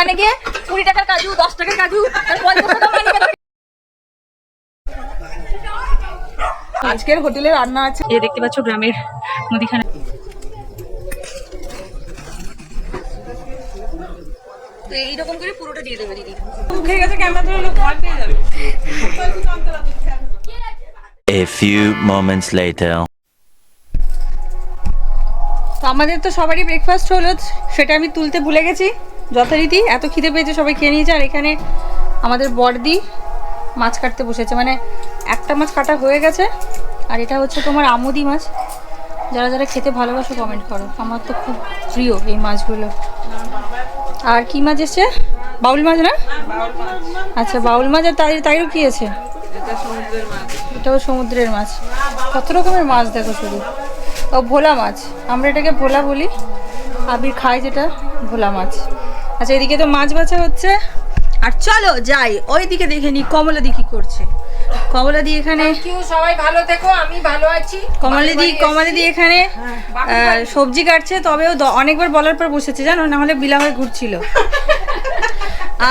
দোকানে গিয়ে 20 টাকার কাজু 10 টাকার কাজু 50 টাকা মাইনে। আজকের হোটেলে রান্না আছে। এই দেখতে পাচ্ছ গ্রামের মুদিখানা। তো এইরকম করে পুরোটা দিয়ে দেবে দিদি। উঠে গেছে ক্যামেরা ধরে লোক ভয় পেয়ে যাবে। A few moments later. তো আমাদের তো সবারই ব্রেকফাস্ট হলো, সেটা আমি তুলতে ভুলে গেছি যথারীতি। এত খিদে পেয়েছে, সবাই খেয়ে নিয়েছে। আর এখানে আমাদের বড়দি মাছ কাটতে বসেছে, মানে একটা মাছ কাটা হয়ে গেছে। আর এটা হচ্ছে তোমার আমুদি মাছ। যারা যারা খেতে ভালোবাসো কমেন্ট করো, আমার তো খুব প্রিয় এই মাছগুলো। আর কি মাছ এসছে? বাউল মাছ না? আচ্ছা বাউল মাছ। আর তাইরও কি আছে? এটাও সমুদ্রের মাছ। কত রকমের মাছ দেখো শুধু। ও ভোলা মাছ, আমরা এটাকে ভোলা বলি। আবির খায় যেটা, ভোলা মাছ। আচ্ছা এদিকে তো মাছ বাছা হচ্ছে। আর চলো যাই ওই দিকে দেখে নি কমলা দি কি করছে। কমলা দি এখানে, সবাই ভালো থেকো, আমি ভালো আছি। কমলা দি এখানে সবজি কাটছে। তবেও অনেকবার বলার পর বসেছে জানো, না হলে বিলা হয়ে ঘুরছিল।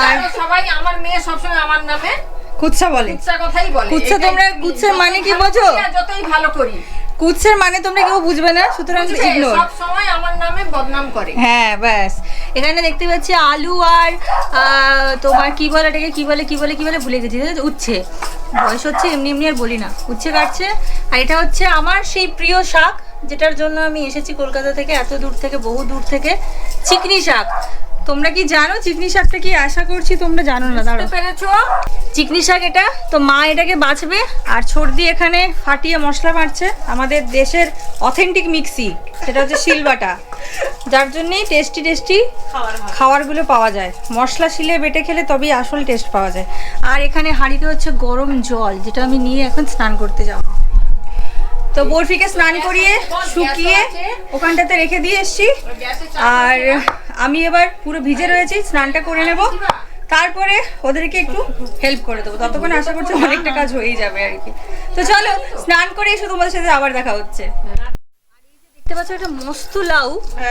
আর সবাই আমার মেয়ে সবসময় আমার নামে কুৎসা বলে। কুৎসা কথাই বলে। কুৎসা, তোমরা কুৎসার মানে কি বোঝো? যতই ভালো করি, কুৎসার মানে তোমরা কেউ বুঝবে না, সুতরাং ইগনোর। সব সময় আমার নামে বদনাম করে। হ্যাঁ ব্যাস। এখানে দেখতে পাচ্ছি আলু আর তোমার কি বলে এটাকে, কি বলে ভুলে গেছি। উচ্ছে, বয়স হচ্ছে এমনি এমনি আর বলি না। উচ্ছে কাটছে। আর এটা হচ্ছে আমার সেই প্রিয় শাক, যেটার জন্য আমি এসেছি কলকাতা থেকে, এত দূর থেকে, বহু দূর থেকে। চিকনি শাক। তোমরা কি জানো চিকনি শাকটা কি? আশা করছি তোমরা জানো না। দাঁড়াও, পেরেছো? চিকনি শাক এটা তো মা এটাকে বাছবে। আর ছর্দি এখানে ফাটিয়ে মশলা বাটছে। আমাদের দেশের অথেন্টিক মিক্সি, সেটা হচ্ছে শিলবাটা, যার জন্যই টেস্টি খাবারগুলো পাওয়া যায়। মশলা শিলে বেটে খেলে তবেই আসল টেস্ট পাওয়া যায়। আর এখানে হাঁড়িতে হচ্ছে গরম জল, যেটা আমি নিয়ে এখন স্নান করতে যাব। তো বরফিকে স্নান করিয়ে শুকিয়ে ওখানটাতে রেখে দিয়ে এসছি। আর আমি এবার পুরো ভিজে রয়েছি, স্নানটা করে নেব, তারপরে ওদেরকে একটু হেল্প করে দেবো। ততক্ষণ আশা করছি অনেকটা কাজ হয়েই যাবে আর কি। তো চলো স্নান করে এসে তোমাদের সাথে আবার দেখা হচ্ছে। দেখতে পাচ্ছ একটা মস্ত লাউ,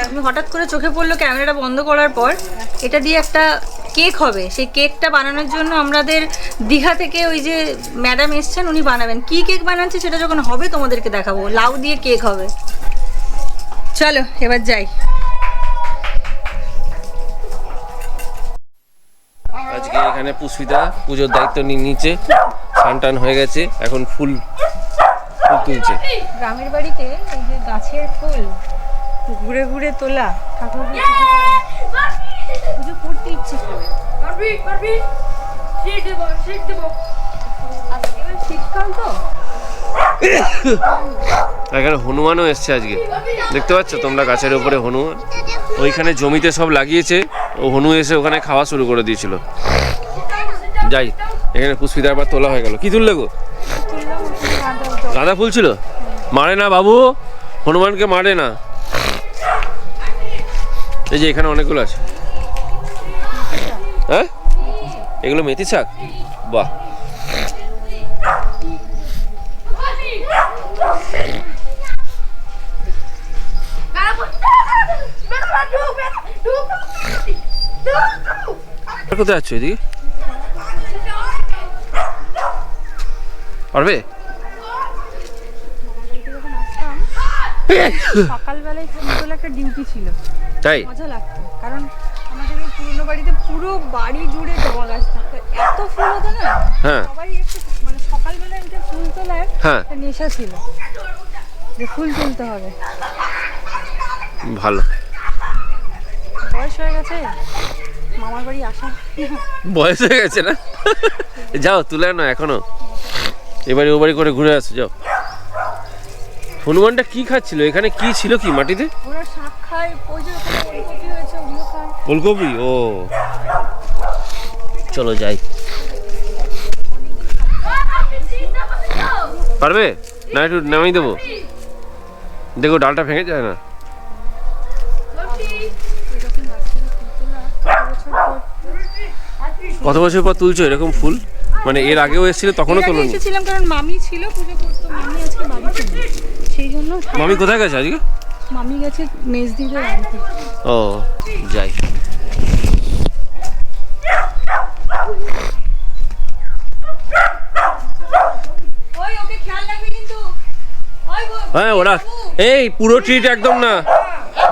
আমি হঠাৎ করে চোখে পড়লো ক্যামেরাটা বন্ধ করার পর। এটা দিয়ে একটা কেক হবে। সেই কেকটা বানানোর জন্য আমাদের দীঘা থেকে ওই যে ম্যাডাম এসছেন, উনি বানাবেন। কি কেক বানাচ্ছে সেটা যখন হবে তোমাদেরকে দেখাবো। লাউ দিয়ে কেক হবে। চলো এবার যাই। আজকে এখানে পুষ্পিতা পুজোর দায়িত্ব নিয়ে নিচ্ছে। স্নান হয়ে গেছে, এখন ফুল তুলছে। গ্রামের বাড়িতে এই যে গাছের ফুল ঘুরে ঘুরে তোলা, ঠাকুর পুজো করতে ইচ্ছে করে। শীতকাল তো, এখানে হনুমানও এসছে আজকে, দেখতে পাচ্ছ তোমরা গাছের উপরে হনুমান। ওইখানে জমিতে সব লাগিয়েছে, ও হনু এসে ওখানে খাওয়া শুরু করে দিয়েছিল। যাই, এখানে পুষ্পিতার আবার তোলা হয়ে গেল। কি তুললে গো? গাঁদা ফুল ছিল। মারে না বাবু, হনুমানকে মারে না। এই যে এখানে অনেকগুলো আছে। হ্যাঁ, এগুলো মেথি শাক। বাহ, কোথায় আছো? এদিকে পারবে? সকালবেলায় একটা ডিউটি ছিল, তাই মজা লাগতো। কারণ আমাদের ওই পুরনো বাড়িতে পুরো বাড়ি জুড়ে জবা গাছ থাকতো, এত ফুল হতো না। হ্যাঁ, সবাই একটু মানে সকালবেলায় একটা ফুল তোলার হ্যাঁ একটা নেশা ছিল, যে ফুল তুলতে হবে। ভালো। বয়স হয়ে গেছে, মামার বাড়ি আসা বয়স হয়ে গেছে না? যাও তুলে না এখনো, এবারে ও বাড়ি করে ঘুরে আসো যাও। হনুমানটা কি খাচ্ছিল? এখানে কি ছিল কি মাটিতে? ওরা শাক খায়, ওই যে ফুলকপি হয়েছে ওগুলো খায়। ফুলকপি? ও চলো যাই। পারবে না? একটু নামিয়ে দেবো। দেখো ডালটা ভেঙে যায় না। কত বছর পর তুলছো এরকম ফুল? মানে এর আগেও এসেছিল, তখনও তোলো? এসেছিলাম কারণ মামি ছিল, পুজো করতো। মামি আজকে বাড়িতে নেই, সেই জন্য। মামি কোথায় গেছে আজকে? মামি গেছে মেজদিদের বাড়িতে। ও যাই। হ্যাঁ ওরা এই পুরো ট্রিট একদম না,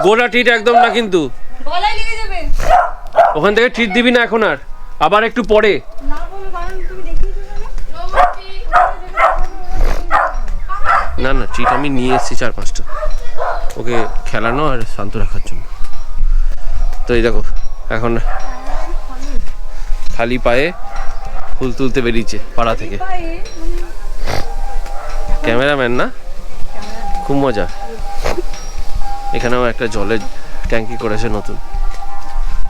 গোটা ট্রিট একদম না কিন্তু। গলায় লেগে যাবে। ওখান থেকে ট্রিট দিবি না এখন, আর আবার একটু পরে। না বলো কারণ তুমি দেখিয়েছো না। না ট্রিট আমি নিয়ে এসেছি 4-5টা ওকে খেলানো আর শান্ত রাখার জন্য। তো এই দেখো এখন খালি পায়ে ফুল তুলতে বেরিয়েছে পাড়া থেকে। ক্যামেরাম্যান না, খুব মজা। এখানেও একটা জলের ট্যাঙ্কি করেছে নতুন,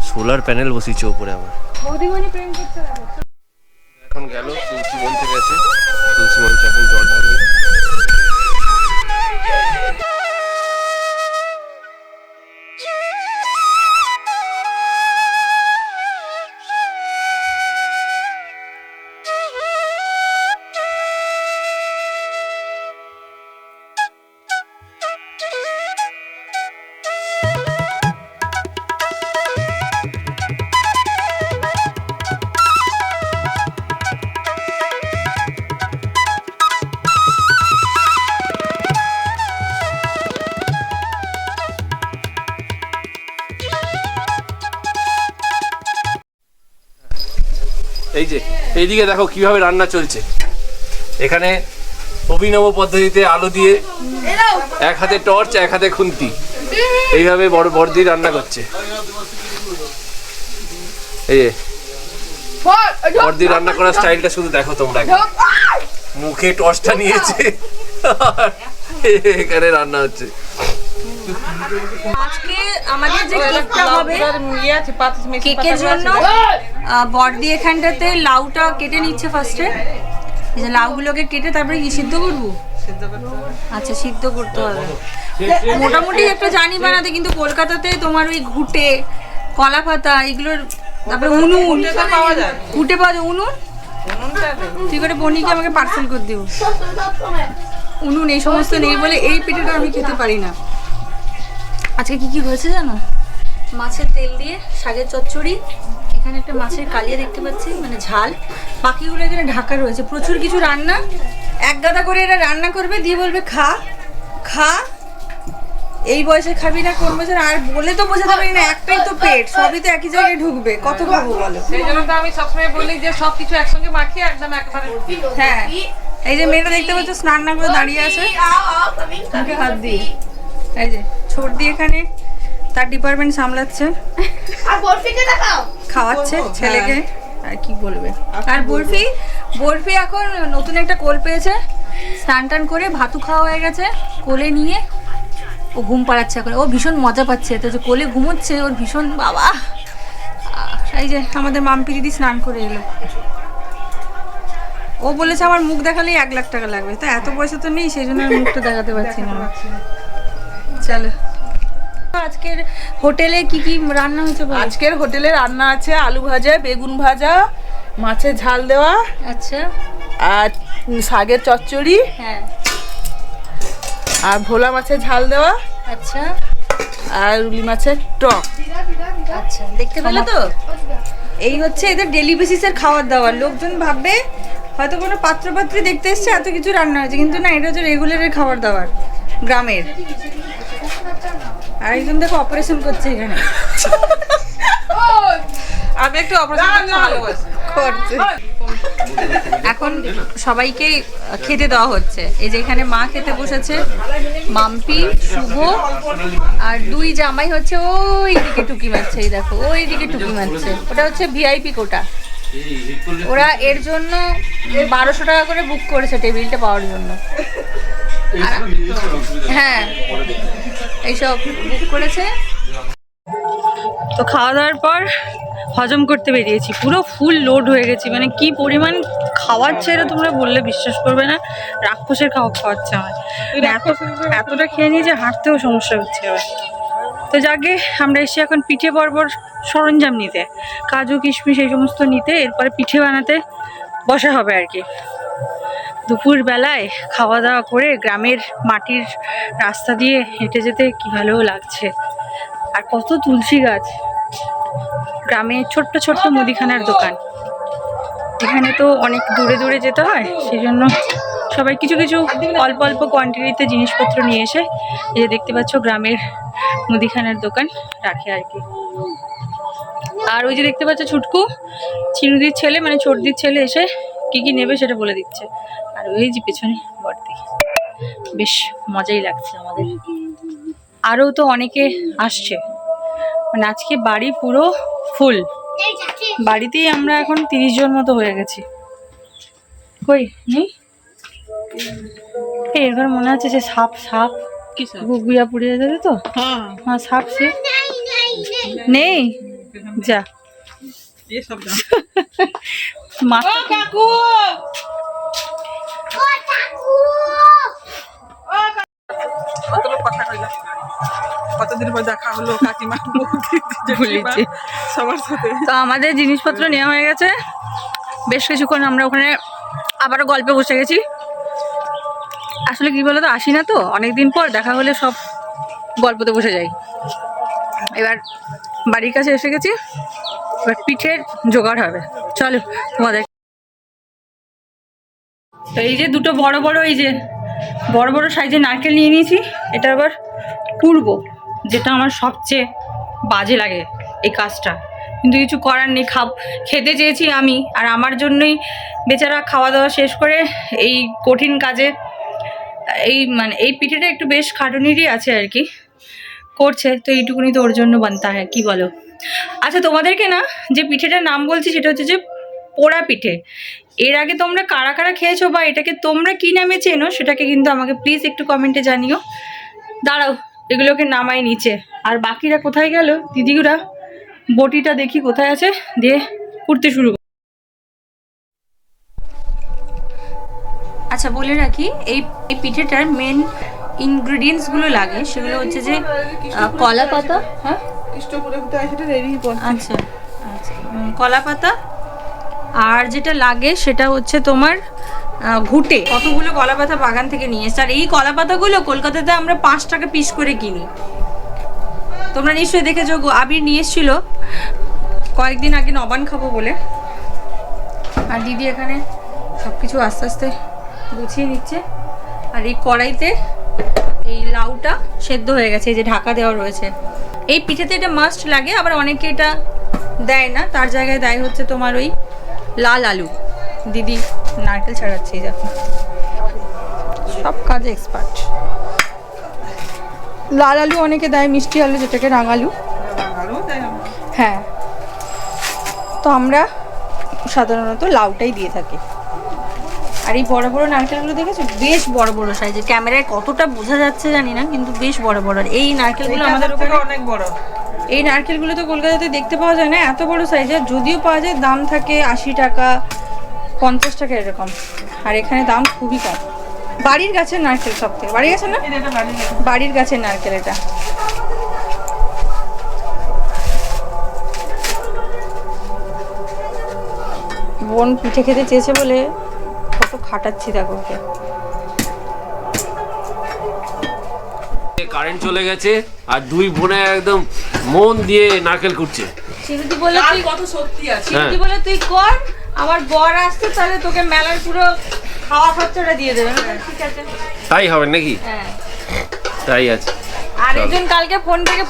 সোলার প্যানেল বসিয়েছে উপরে আবার। বৌদিমণি প্রেম করতে হবে। এখন গেল তুলসী মঞ্চে গেছে, তুলসী মঞ্চে এখন জল ঢালবে। এই যে এইদিকে দেখো কিভাবে রান্না চলছে। এখানে অভিনব পদ্ধতিতে আলো দিয়ে এক হাতে টর্চ এক হাতে খুন্তি, এইভাবে বড় বড়দি রান্না করছে। এই যে বড়দি রান্না করার স্টাইলটা শুধু দেখো তোমরা, মুখে টর্চটা নিয়েছে এখানে রান্না হচ্ছে। আজকে আমাদের যে কেকটা হবে, কেকের জন্য বড়দি এখানটাতে লাউটা কেটে নিচ্ছে ফার্স্টে। এই যে লাউগুলোকে কেটে তারপরে কি সিদ্ধ করবো? আচ্ছা সিদ্ধ করতে হবে। মোটামুটি একটা জানি বানাতে, কিন্তু কলকাতাতে তোমার ওই ঘুটে, কলা পাতা এগুলোর, তারপরে উনুন পাওয়া যায়, ঘুটে পাওয়া যায়, উনুন তুই করে বনিকে আমাকে পার্সেল করে দিও। উনুন এই সমস্ত নেই বলে এই পিঠেটা আমি খেতে পারি না। আজকে কি কি হয়েছে জানো? মাছের তেল দিয়ে শাকের চচ্চড়ি, এখানে একটা মাছের কালিয়া দেখতে পাচ্ছি মানে ঝাল, বাকিগুলো এখানে ঢাকা রয়েছে। প্রচুর কিছু রান্না, এক গাদা করে এরা রান্না করবে, দিয়ে বলবে খা খা। এই বয়সে খাবি না কোন বছর, আর বলে তো বোঝাতে পারি না, একটাই তো পেট, সবই তো একই জায়গায় ঢুকবে, কত খাবো বলো? সেই জন্য তো আমি সবসময় বলি যে সবকিছু একসঙ্গে মাখিয়ে একদম একবারে। হ্যাঁ এই যে মেয়েটা দেখতে পাচ্ছ স্নান না করে দাঁড়িয়ে আছে মুখে হাত দিয়ে। এই যে ছোট দিয়ে এখানে তার ডিপার্টমেন্ট সামলাচ্ছে, খাওয়াচ্ছে ছেলেকে, আর কি বলবে। আর বরফি বরফি এখন নতুন একটা কোল পেয়েছে, স্নান টান করে ভাতু খাওয়া হয়ে গেছে, কোলে নিয়ে ও ঘুম পাড়াচ্ছে এখন। ও ভীষণ মজা পাচ্ছে, তো যে কোলে ঘুমোচ্ছে ওর ভীষণ বাবা। এই যে আমাদের মাম্পি দিদি স্নান করে এলো, ও বলেছে আমার মুখ দেখালেই 1 লাখ টাকা লাগবে, তো এত পয়সা তো নেই, সেই জন্য আমি মুখটা দেখাতে পারছি না। চলো আজকের হোটেলে কি কি রান্না হয়েছে বলো? আজকের হোটেলে রান্না আছে আলু ভাজা, বেগুন ভাজা, মাছের ঝাল দেওয়া, আচ্ছা আর শাকের চচ্চড়ি, হ্যাঁ আর ভোলা মাছের ঝাল দেওয়া, আচ্ছা আর রুলি মাছের টক। আচ্ছা দেখতে পেলে তো, এই হচ্ছে এদের ডেলি বেসিসের খাবার দাবার। লোকজন ভাববে হয়তো কোনো পাত্রপাত্রী দেখতে এসছে এত কিছু রান্না হয়েছে, কিন্তু না, এটা হচ্ছে রেগুলারের খাবার দাবার গ্রামের। আর একজন দেখো অপারেশন করছে এখানে, আমি একটু অপারেশন ভালোবাসি করছে। এখন সবাইকে খেতে দেওয়া হচ্ছে। এই যে এখানে মা খেতে বসেছে, মাম্পি, শুভ আর 2 জামাই হচ্ছে ওই দিকে টুকি মারছে। এই দেখো ওই দিকে টুকি মারছে, ওটা হচ্ছে ভিআইপি কোটা। ওরা এর জন্য 1200 টাকা করে বুক করেছে টেবিলটা পাওয়ার জন্য। হ্যাঁ এইসব বুক করেছে। তো খাওয়া দাওয়ার পর হজম করতে বেরিয়েছি, পুরো ফুল লোড হয়ে গেছি, মানে কি পরিমাণ খাওয়াচ্ছে এটা তোমরা বললে বিশ্বাস করবে না। রাক্ষসের খাওয়াচ্ছে আমার, এতটা খেয়ে নিয়ে যে হাঁটতেও সমস্যা হচ্ছে এবার। তো যাকে আমরা এসে এখন পিঠে বর্বর সরঞ্জাম নিতে, কাজু কিশমিশ এই সমস্ত নিতে, এরপরে পিঠে বানাতে বসা হবে আর কি। দুপুর বেলায় খাওয়া দাওয়া করে গ্রামের মাটির রাস্তা দিয়ে হেঁটে যেতে কি ভালো লাগছে। আর কত তুলসী গাছ, গ্রামে ছোট্ট ছোট্ট মুদিখানার দোকান। এখানে তো অনেক দূরে দূরে যেতে হয়, সেই জন্য সবাই কিছু কিছু অল্প অল্প কোয়ান্টিটিতে জিনিসপত্র নিয়ে এসে এই যে দেখতে পাচ্ছ গ্রামের মুদিখানার দোকান রাখে আর কি। আর ওই যে দেখতে পাচ্ছ ছুটকু চিনুদির ছেলে মানে ছোটদির ছেলে এসে কি কি নেবে সেটা বলে দিচ্ছে। আর ওই যে পেছনে বর্দি, বেশ মজাই লাগছে আমাদের। আরও তো অনেকে আসছে, মানে আজকে বাড়ি পুরো ফুল। বাড়িতেই আমরা এখন 30 জন মতো হয়ে গেছি। কই নেই এবার মনে হচ্ছে যে সাপ সাপ গুগুয়া পুড়িয়ে যাবে তো। হ্যাঁ সাপ সে নেই যা কাকু কতদিন পর দেখা হলো কাকিমা সবার সাথে। তো আমাদের জিনিসপত্র নেওয়া হয়ে গেছে, বেশ কিছুক্ষণ আমরা ওখানে আবারও গল্পে বসে গেছি। আসলে কি বলো তো, আসি না তো অনেকদিন পর, দেখা হলে সব গল্পতে বসে যাই। এবার বাড়ির কাছে এসে গেছি, এবার পিঠের জোগাড় হবে। চলো তোমাদের। তো এই যে দুটো বড় বড় এই যে বড় বড় সাইজের নারকেল নিয়ে নিয়েছি। এটা আবার কুড়বো, যেটা আমার সবচেয়ে বাজে লাগে এই কাজটা, কিন্তু কিছু করার নেই। খেতে চেয়েছি আমি, আর আমার জন্যই বেচারা খাওয়া দাওয়া শেষ করে এই কঠিন কাজে এই পিঠেটা একটু বেশ খাটুনিরই আছে আর কি, করছে। তো এইটুকুনি তো ওর জন্য বানতা হয়, কি বলো? আচ্ছা তোমাদেরকে না যে পিঠেটার নাম বলছি সেটা হচ্ছে যে পোড়া পিঠে। এর আগে তোমরা কারা কারা খেয়েছো বা এটাকে তোমরা কি নামে চেনো সেটাকে কিন্তু আমাকে প্লিজ একটু কমেন্টে জানিও। দাঁড়াও এগুলোকে নামাই নিচে। আর বাকিরা কোথায় গেল? দিদিগুরা বটিটা দেখি কোথায় আছে, দিয়ে কুড়তে শুরু। আচ্ছা বলে রাখি, এই পিঠেটার মেন ইনগ্রিডিয়েন্টসগুলো লাগে সেগুলো হচ্ছে যে কলা পাতা। হ্যাঁ আচ্ছা আচ্ছা, কলা পাতা। আর যেটা লাগে সেটা হচ্ছে তোমার ঘুটে। কতগুলো কলা পাতা বাগান থেকে নিয়ে এসছে। আর এই কলা পাতাগুলো কলকাতাতে আমরা 5 টাকা পিস করে কিনি। তোমরা নিশ্চয়ই দেখেছো, আবির নিয়ে এসেছিলো কয়েকদিন আগে নবান খাবো বলে। আর দিদি এখানে সব কিছু আস্তে আস্তে গুছিয়ে নিচ্ছে। আর এই কড়াইতে এই লাউটা সেদ্ধ হয়ে গেছে, এই যে ঢাকা দেওয়া রয়েছে। এই পিঠেতে এটা মাস্ট লাগে, আবার অনেকে এটা দেয় না, তার জায়গায় দেয় হচ্ছে তোমার ওই লাল আলু। দিদি নারকেল ছাড়াচ্ছে, এই দেখো সব কাজে এক্সপার্ট। লাল আলু অনেকে দেয়, মিষ্টি আলু যেটাকে রাঙালু। হ্যাঁ, তো আমরা সাধারণত লাউটাই দিয়ে থাকি। আর এই বড় বড় নারকেলগুলো দেখেছো, বেশ বড় বড় সাইজের। ক্যামেরায় কতটা বোঝা যাচ্ছে জানি না, কিন্তু বেশ বড় বড়। আর এই নারকেলগুলো আমাদের ওখানে অনেক বড়। এই নারকেলগুলো তো কলকাতাতে দেখতে পাওয়া যায় না এত বড় সাইজের, যদিও পাওয়া যায় দাম থাকে 80 টাকা 50 টাকা এরকম। আর এখানে দাম খুবই কম। বাড়ির গাছের নারকেল সব থেকে। বাড়ির গাছের না, বাড়ির গাছের নারকেল এটা। বোন পিঠে খেতে চেয়েছে বলে কত খাটাচ্ছি দেখো ওকে। কারেন্ট চলে গেছে আর দুই বোনে একদম মন দিয়ে নারকেল কুটছে। চিরুদি বলে তুই কত সত্যি আছে। চিরুদি বলে তুই কর, আমার বর আসছে তাহলে তোকে মেলার পুরো খাওয়া খরচাটা দিয়ে দেবে। ঠিক আছে, তাই হবে নাকি? হ্যাঁ তাই আছে। আর একজন কালকে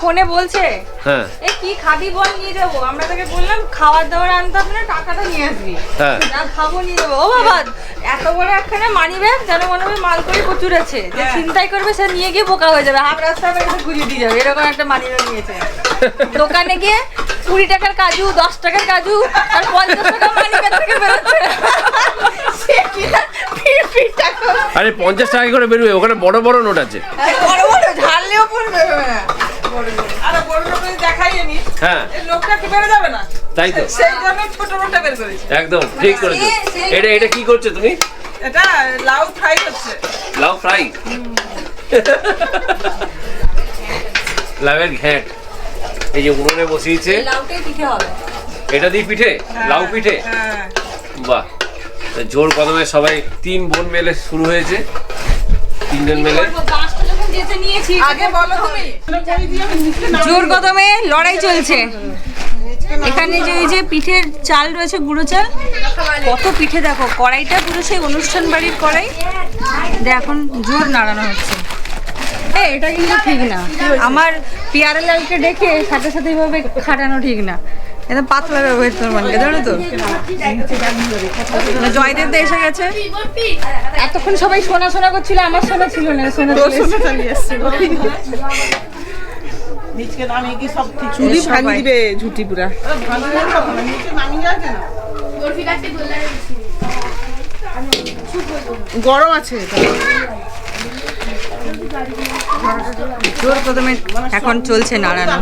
ফোনে বলছে, হ্যাঁ এ কি খাবি বল, নিয়ে যাবো। আমরা তাকে বললাম খাবার দাবার আনতে হবে না, টাকাটা নিয়ে আসবি। হ্যাঁ যা খাবো নিয়ে যাবো। ও বাবা, এত বড় একখানে মানি ব্যাগ, যেন মনে হবে মাল করে প্রচুর আছে। যে চিন্তাই করবে সে নিয়ে গিয়ে বোকা হয়ে যাবে, হাফ রাস্তা এসে ঘুরিয়ে দিয়ে যাবে। এরকম একটা মানি ব্যাগ নিয়েছে। দোকানে গিয়ে 20 টাকার কাজু, 10 টাকার কাজু আর 50 টাকা মানি ব্যাগ থেকে বেরোচ্ছে। আরে 50 টাকা করে বেরোবে, ওখানে বড় বড় নোট আছে। বড় বড় ঝাড়লেও পড়বে না। আরে বড় লোককে দেখাইয়ে নি, হ্যাঁ এই লোকটা কি বের যাবে না, তাই তো। সেই জন্য ছোট নোটটা বের করেছি। একদম ঠিক করেছো। এটা কি করছো তুমি? এটা লাউ ফ্রাই হচ্ছে। লাউ ফ্রাই, লাউয়ের ঘ্যাট এই যে উনুনে বসিয়েছে। লাউটাই পিঠে হবে। এটা দিয়ে পিঠে, লাউ পিঠে। হ্যাঁ বাহ, জোর কদমে সবাই 3 বোন মেলে শুরু হয়েছে। 3 জন মেলে আগে বলো তুমি। জোর কদমে লড়াই চলছে। এখানে যে এই যে পিঠের চাল রয়েছে, গুঁড়ো চাল, কত পিঠে দেখো। কড়াইটা পুরো সেই অনুষ্ঠান বাড়ির কড়াই। এখন জোর নাড়ানো হচ্ছে। এটা কিন্তু ঠিক না, আমার পিয়ারা লালকে ডেকে সাথে সাথে এইভাবে খাটানো ঠিক না। একদম পাতলা ব্যবহার তোর মানকে, জানো তো। জয়দেব দা এসে গেছে। এতক্ষণ সবাই শোনা শোনা করছিল, আমার শোনা ছিল না, শোনা চালিয়ে আসছে নিচকে নামিয়ে কি সব ঠিক ঝুড়ি ভাঙি দিবে, ঝুটি পুরা নিচে নামিয়ে যাচ্ছে না। গরম আছে জোর প্রথমে এখন চলছে নাড়ানো,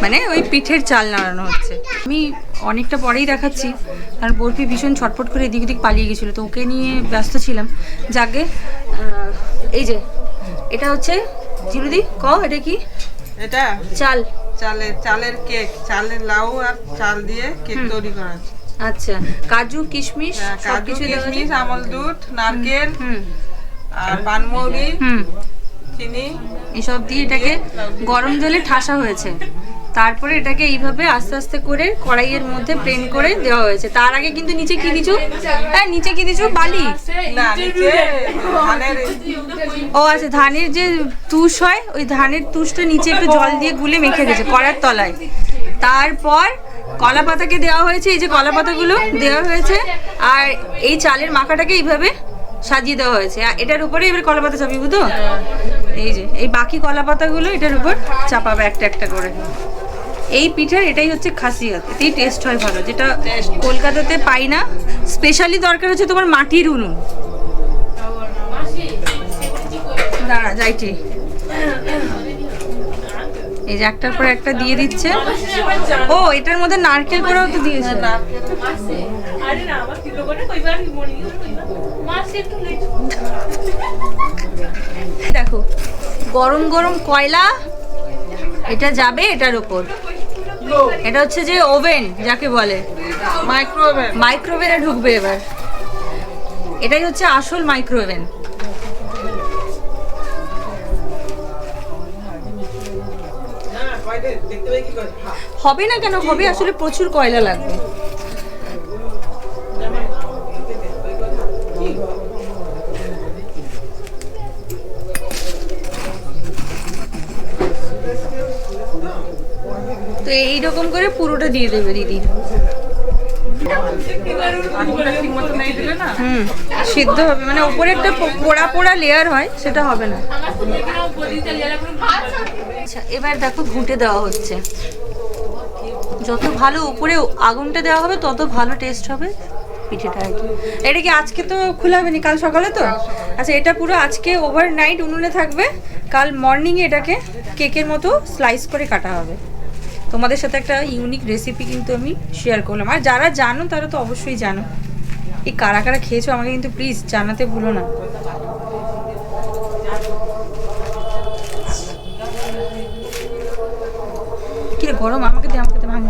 মানে ওই পিঠের চাল নাড়ানো হচ্ছে। আমি অনেকটা পরেই দেখাচ্ছি, কারণ বরফি ভীষণ ছটফট করে এদিক ওদিক পালিয়ে গেছিলো, তো ওকে নিয়ে ব্যস্ত ছিলাম। যাকে এই যে এটা হচ্ছে জিরুদি ক, এটা কি? এটা চাল, চালের কেক, চালের লাউ আর চাল দিয়ে কেক তৈরি করা আছে। আচ্ছা, কাজু কিশমিশ কাজু সবকিছু দেওয়া আছে। কিশমিশ, আমল দুধ, নারকেল হুম আর পানমৌরি, হুম চিনি, এসব দিয়ে এটাকে গরম জলে ঠাসা হয়েছে। তারপরে এটাকে এইভাবে আস্তে আস্তে করে কড়াইয়ের মধ্যে প্লেন করে দেওয়া হয়েছে। তার আগে কিন্তু নিচে কি দিছো? হ্যাঁ, নিচে কি দিছো? বালি। না নিচে ধানের ও আচ্ছা, ধানের যে তুষ হয়, ওই ধানের তুষটা নিচে একটু জল দিয়ে গুলে মেখে গেছে কড়ার তলায়। তারপর কলা পাতাকে দেওয়া হয়েছে, এই যে কলা পাতাগুলো দেওয়া হয়েছে, আর এই চালের মাখাটাকে এইভাবে সাজিয়ে দেওয়া হয়েছে। আর এটার উপরে এবার কলা পাতা চাপিয়ে তো, এই যে এই বাকি কলা পাতাগুলো এটার উপর চাপাবে একটা একটা করে। এই পিঠার এটাই হচ্ছে খাসিয়ত, এতেই টেস্ট হয় ভালো, যেটা কলকাতাতে পাই না। স্পেশালি দরকার হচ্ছে তোমার মাটির উনুন। দাঁড়া যাইটি, এই যে একটার পর একটা দিয়ে দিচ্ছে। ও এটার মধ্যে নারকেল করেও তো দিয়েছে। দেখো গরম গরম কয়লা, এটা যাবে এটার উপর। এটা হচ্ছে যে ওভেন যাকে বলে, মাইক্রোওভেনে ঢুকবে এবার। এটাই হচ্ছে আসল মাইক্রোওভেন। হবে না কেন হবে, আসলে প্রচুর কয়লা লাগবে। তো এইরকম করে পুরোটা দিয়ে দেবে দিদি। সিদ্ধ হবে, মানে উপরে একটা পোড়া পোড়া লেয়ার হয়, সেটা হবে না। আচ্ছা, এবার দেখো ঘুঁটে দেওয়া হচ্ছে। যত ভালো উপরে আগুনটা দেওয়া হবে তত ভালো টেস্ট হবে পিঠেটা আর কি। এটা কি আজকে তো খোলা হবে না, কাল সকালে তো? আচ্ছা, এটা পুরো আজকে ওভারনাইট উনুনে থাকবে, কাল মর্নিংয়ে এটাকে কেকের মতো স্লাইস করে কাটা হবে। তোমাদের সাথে একটা ইউনিক রেসিপি কিন্তু আমি শেয়ার করলাম, আর যারা জানো তারা তো অবশ্যই জানো। এই কারা কারা খেয়েছো আমাকে কিন্তু প্লিজ জানাতে ভুলো না। কি রে গরম, আমাকে দে, আমাকে দে, ভাঙি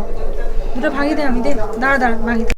দুটো, ভাঙি দে, আমি দে, দাঁড়া দাঁড়া ভাঙি।